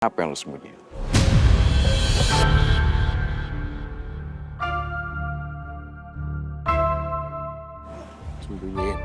Apa yang lo sembunyiin? Sembunyiin?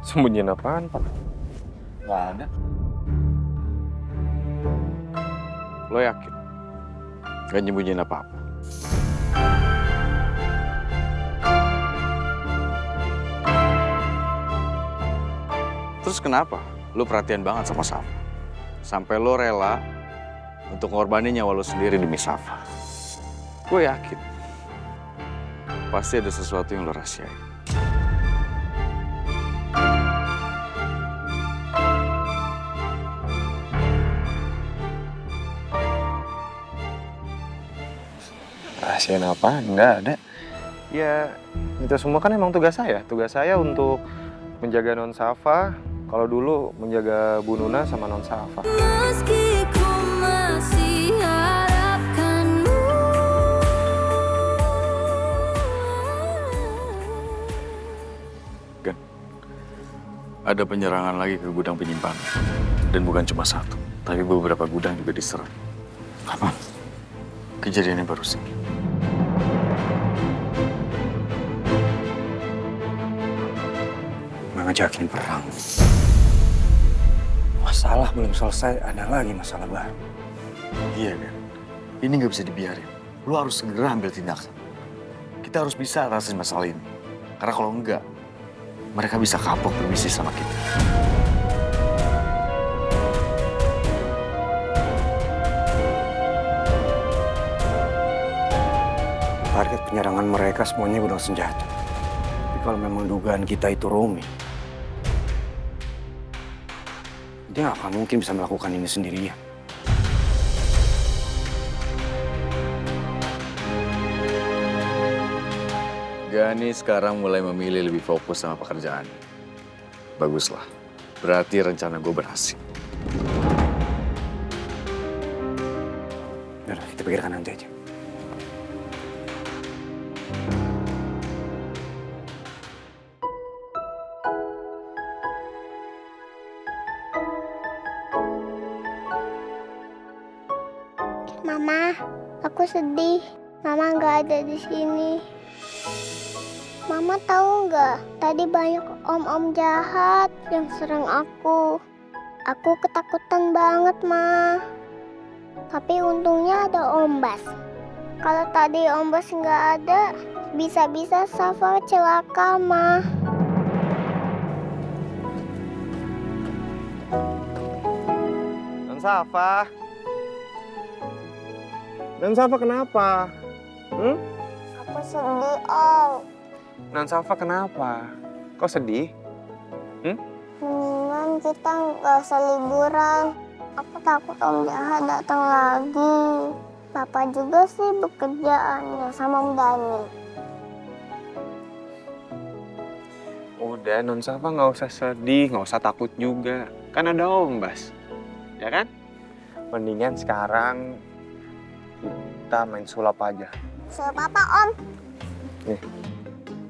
Sembunyiin apaan, Pak? Nggak ada. Lo yakin? Gak nyembunyiin apa-apa? Terus kenapa? Lo perhatian banget sama Safa. Sampai lo rela untuk ngorbanin nyawa lo sendiri demi Safa. Gue yakin. Pasti ada sesuatu yang lo rahasiain. Rahasiaan apa? Nggak ada. Ya, itu semua kan emang tugas saya. Tugas saya untuk menjaga Non Safa. Kalau dulu menjaga Bu Nuna sama Non Safa. Meski ku masih harapkanmu. Kan? Ada penyerangan lagi ke gudang penyimpanan. Dan bukan cuma satu, tapi beberapa gudang juga diserang. Kapan? Kejadiannya baru sih. Ngajakin perang. Masalah belum selesai, ada lagi masalah baru. Iya kan? Ini nggak bisa dibiarin. Lu harus segera ambil tindakan. Kita harus bisa atasi masalah ini. Karena kalau enggak, mereka bisa kapok berbisnis sama kita. Target penyerangan mereka semuanya gudang senjata. Tapi kalau memang dugaan kita itu Romi, dia nggak akan mungkin bisa melakukan ini sendirian. Gani sekarang mulai memilih lebih fokus sama pekerjaan. Baguslah. Berarti rencana gue berhasil. Udah, kita pikirkan nanti aja. Mama, aku sedih. Mama nggak ada di sini. Mama tahu nggak? Tadi banyak om-om jahat yang serang aku. Aku ketakutan banget, Ma. Tapi untungnya ada Om Bas. Kalau tadi Om Bas nggak ada, bisa-bisa Safa celaka, Ma. Non Safa. Non Safa kenapa? Aku sedih, Om. Non Safa kenapa? Kok sedih? Mendingan kita nggak usah liburan. Aku takut Om jahat datang lagi. Papa juga sih bekerjaannya sama Om Dani. Udah, Non Safa nggak usah sedih, nggak usah takut juga. Kan ada Om Bas, ya kan? Mendingan sekarang kita main sulap aja. Suruh Papa, Om.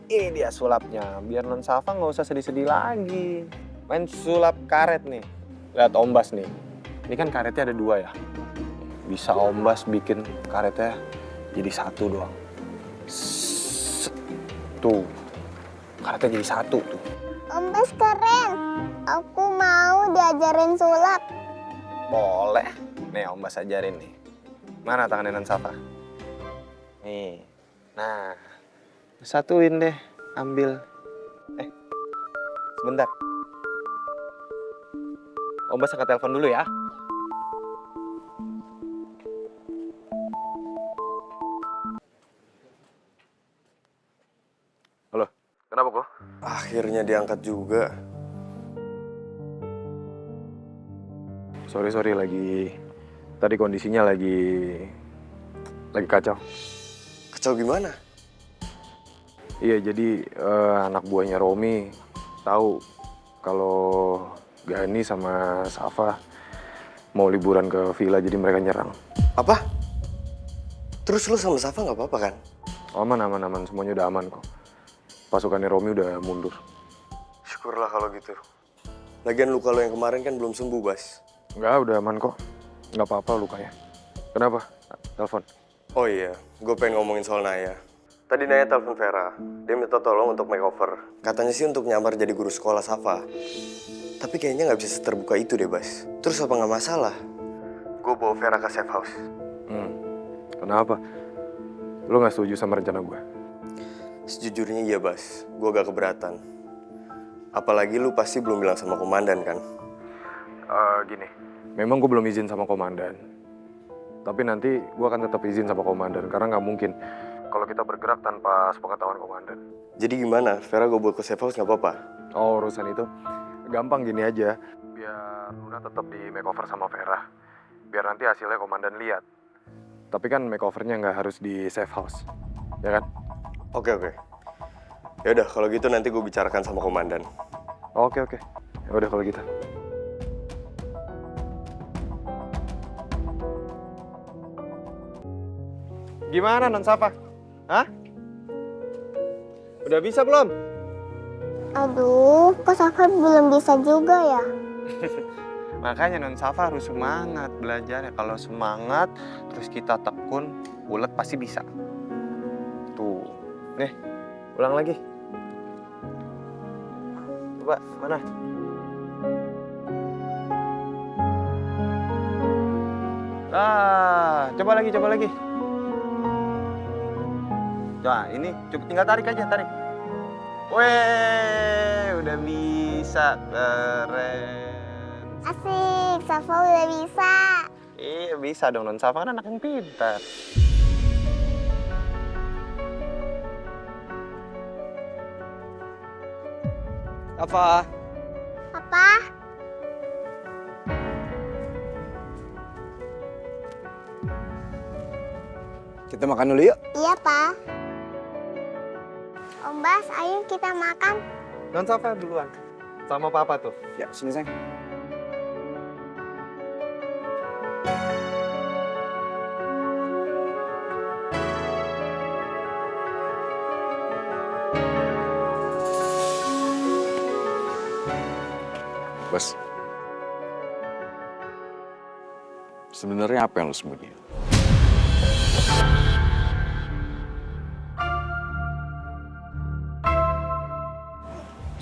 Ini dia sulapnya, biar Non Safa nggak usah sedih-sedih lagi. Main sulap karet nih. Lihat Om Bas nih. Ini kan karetnya ada 2 ya. Bisa Om Bas bikin karetnya jadi 1 doang. Tuh. Karetnya jadi 1 tuh. Om Bas keren. Aku mau diajarin sulap. Boleh. Nih Om Bas ajarin nih. Mana tangannya Non Safa? Nih. Nah. Satuin deh. Ambil. Sebentar. Om Bas angkat telepon dulu ya. Halo, kenapa kok? Akhirnya diangkat juga. Sorry, tadi kondisinya lagi kacau. Kacau gimana? Iya, jadi anak buahnya Romi tahu kalau Gani sama Safa mau liburan ke villa, jadi mereka nyerang. Apa? Terus lu sama Safa nggak apa-apa kan? Aman, semuanya udah aman kok. Pasukannya Romi udah mundur. Syukurlah kalau gitu. Lagian luka lo yang kemarin kan belum sembuh, Bas. Enggak, udah aman kok. Nggak apa-apa lukanya. Kenapa? Telepon. Oh iya, gue pengen ngomongin soal Naya. Tadi Naya telepon Vera, dia minta tolong untuk makeover. Katanya sih untuk nyamar jadi guru sekolah Safa. Tapi kayaknya nggak bisa seterbuka itu deh, Bas. Terus apa nggak masalah? Gue bawa Vera ke safe house. Kenapa? Lo nggak setuju sama rencana gue? Sejujurnya iya, Bas. Gue agak keberatan. Apalagi lu pasti belum bilang sama komandan kan? Gini, memang gue belum izin sama komandan. Tapi nanti gue akan tetap izin sama komandan, karena nggak mungkin kalau kita bergerak tanpa sepengetahuan komandan. Jadi gimana? Vera gue bawa ke safe house nggak apa-apa? Oh, urusan itu gampang gini aja. Biar Luna tetap di makeover sama Vera. Biar nanti hasilnya komandan lihat. Tapi kan makeovernya nggak harus di safe house, ya kan? Oke. Ya udah, kalau gitu nanti gue bicarakan sama komandan. Oke. Ya udah kalau gitu. Gimana Non Safa? Hah? Udah bisa belum? Aduh, kok Safa belum bisa juga ya? Makanya Non Safa harus semangat belajarnya. Kalau semangat, terus kita tekun, ulet pasti bisa. Tuh, nih, ulang lagi. Coba, mana? Coba lagi. Coba, ini tinggal tarik aja, tarik. Weh, udah bisa, keren. Asik, Safa udah bisa. Iya, bisa dong, Non Safa kan anak yang pintar. Apa? Papa, Kita makan dulu yuk. iya Pak. Om Bas, ayo kita makan. Non Safa duluan. Sama Papa tuh. Ya, sini sayang. Bas, sebenarnya apa yang lo sembunyiin?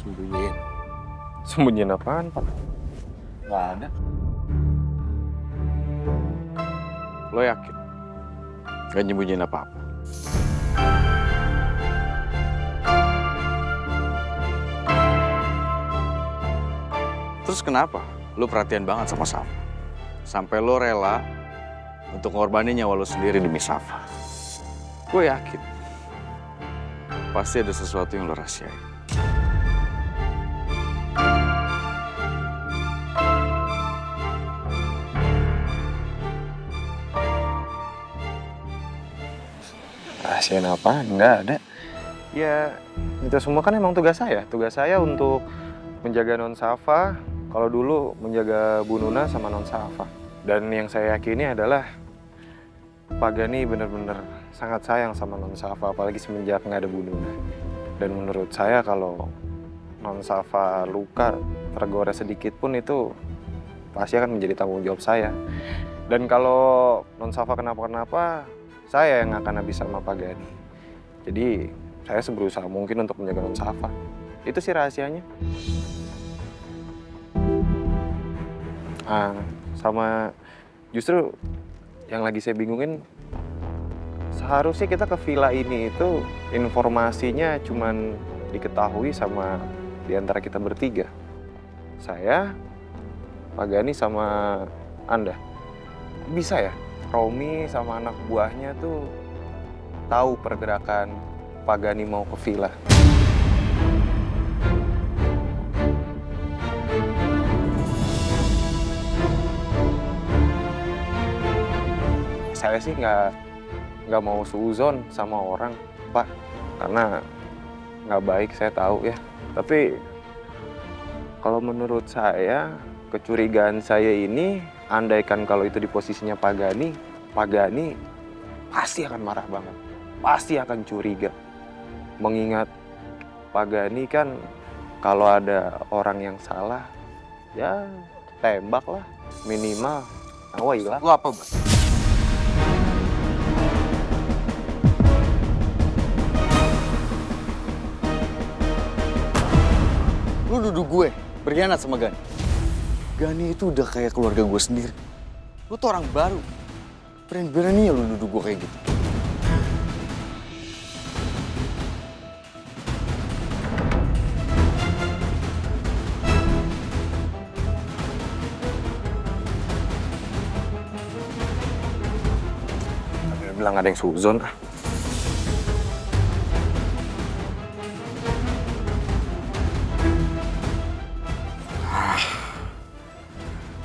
Sembunyiin. Sembunyiin apaan, Pak? Nggak ada. Lo yakin? Gak nyembunyiin apa-apa? Terus kenapa lo perhatian banget sama Safa? Sampai lo rela untuk ngorbanin nyawa lo sendiri demi Safa. Gue yakin pasti ada sesuatu yang lo rahasiain. Rahasian apa? Nggak ada. Ya, itu semua kan emang tugas saya. Tugas saya untuk menjaga Non Safa. Kalau dulu menjaga Bu Nuna sama Non Safa. Dan yang saya yakini adalah Pak Gani benar-benar sangat sayang sama Non Safa, apalagi semenjak nggak ada Bu Nuna. Dan menurut saya kalau Non Safa luka, tergores sedikit pun itu pasti akan menjadi tanggung jawab saya. Dan kalau Non Safa kenapa-kenapa, saya yang akan habis sama Pak Gani. Jadi saya berusaha mungkin untuk menjaga Non Safa. Itu sih rahasianya. Sama justru yang lagi saya bingungin, seharusnya kita ke villa ini itu informasinya cuman diketahui sama di antara kita bertiga. Saya, Pak Gani sama Anda. Bisa ya? Romi sama anak buahnya tuh tahu pergerakan Pak Gani mau ke villa. Saya sih nggak mau suuzon sama orang, Pak, karena nggak baik, saya tahu ya. Tapi kalau menurut saya, kecurigaan saya ini, andaikan kalau itu di posisinya Pak Gani pasti akan marah banget, pasti akan curiga. Mengingat Pak Gani kan kalau ada orang yang salah, ya tembak lah, minimal Tawa hilang. Lu apa, Bas? Lu duduk gue, berkhianat sama Gani. Gani itu udah kayak keluarga gue sendiri. Lu tuh orang baru. Berani-berani ya lu duduk gue kayak gitu. Dia bilang ada yang suzon.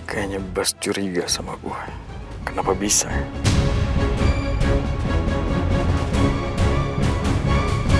Kayaknya Bas curiga sama gue. Kenapa bisa ya?